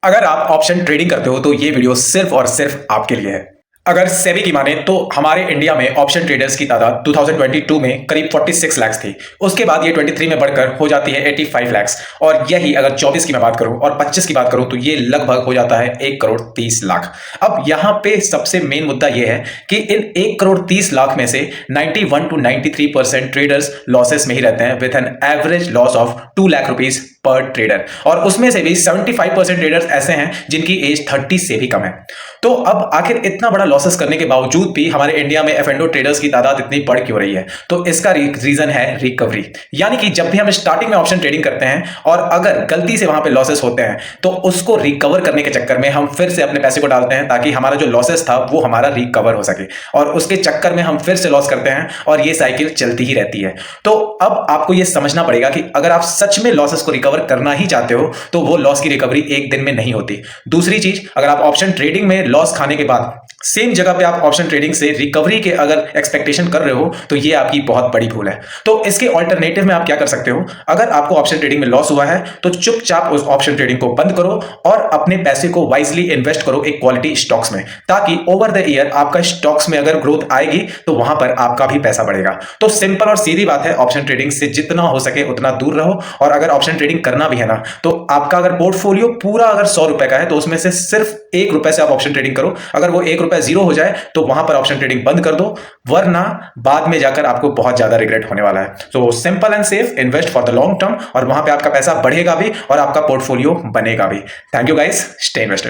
अगर आप option trading करते हो तो ये वीडियो सिर्फ और सिर्फ आपके लिए है। अगर सेबी की माने तो हमारे इंडिया में ऑप्शन ट्रेडर्स की तादाद 2022 में करीब 46 लाख थी। उसके बाद ये 23 में बढ़कर हो जाती है 85 लाख। और यही अगर 24 की मैं बात करूं और 25 की बात करूं तो ये लगभग हो जाता है 1 करोड़ 30 लाख। अब यहां पे सबसे मेन मुद्दा ये है कि इन 1 करोड़ 30 लाख में से 91 to 93% ट्रेडर्स लॉसेस में ही रहते हैं with an average loss of 2 lakh rupees per trader. और उसमें से भी 75% ट्रेडर्स ऐसे हैं जिनकी एज 30 से भी कम है। तो अब आखिर इतना बड़ा लॉसेस करने के बावजूद भी हमारे इंडिया में एफ&ओ ट्रेडर्स की तादाद इतनी बढ़ क्यों रही है? तो इसका रीजन है रिकवरी। यानी कि जब भी हम स्टार्टिंग में ऑप्शन ट्रेडिंग करते हैं और अगर गलती से वहां पे लॉसेस होते हैं तो उसको रिकवर करने के चक्कर में हम फिर से अपने पैसे को डालते हैं ताकि हमारा जो लॉसेस था वो हमारा रिकवर हो सके, और उसके चक्कर में हम फिर से लॉस करते हैं और ये साइकिल चलती ही रहती है। तो अब आपको ये समझना पड़ेगा कि अगर आप सच में लॉसेस को रिकवर करना ही चाहते हो तो वो लॉस की रिकवरी एक दिन में नहीं होती। दूसरी चीज, अगर आप ऑप्शन ट्रेडिंग में लॉस खाने के बाद सेम जगह पे आप ऑप्शन ट्रेडिंग से रिकवरी के अगर एक्सपेक्टेशन कर रहे हो तो ये आपकी बहुत बड़ी भूल है। तो इसके ऑल्टरनेटिव में आप क्या कर सकते हो? अगर आपको ऑप्शन ट्रेडिंग में लॉस हुआ है तो चुपचाप उस ऑप्शन ट्रेडिंग को बंद करो और अपने पैसे को वाइजली इन्वेस्ट करो एक क्वालिटी स्टॉक्स में, ताकि ओवर द ईयर आपका स्टॉक्स में अगर ग्रोथ आएगी तो वहां पर आपका भी पैसा बढ़ेगा। तो सिंपल और सीधी बात है, ऑप्शन ट्रेडिंग से जितना हो सके उतना दूर रहो। और अगर ऑप्शन ट्रेडिंग करना भी है ना तो आपका अगर पोर्टफोलियो पूरा अगर 100 रुपए का है तो उसमें से सिर्फ 1 रुपए से आप ऑप्शन ट्रेडिंग करो। अगर वो 1 रुपया जीरो हो जाए तो वहां पर ऑप्शन ट्रेडिंग बंद कर दो, वरना बाद में जाकर आपको बहुत ज्यादा रिग्रेट होने वाला है। तो simple and safe, invest for the long term, और वहां पे आपका पैसा बढ़ेगा भी और आपका पोर्टफोलियो बनेगा भी। Thank you guys, stay invested.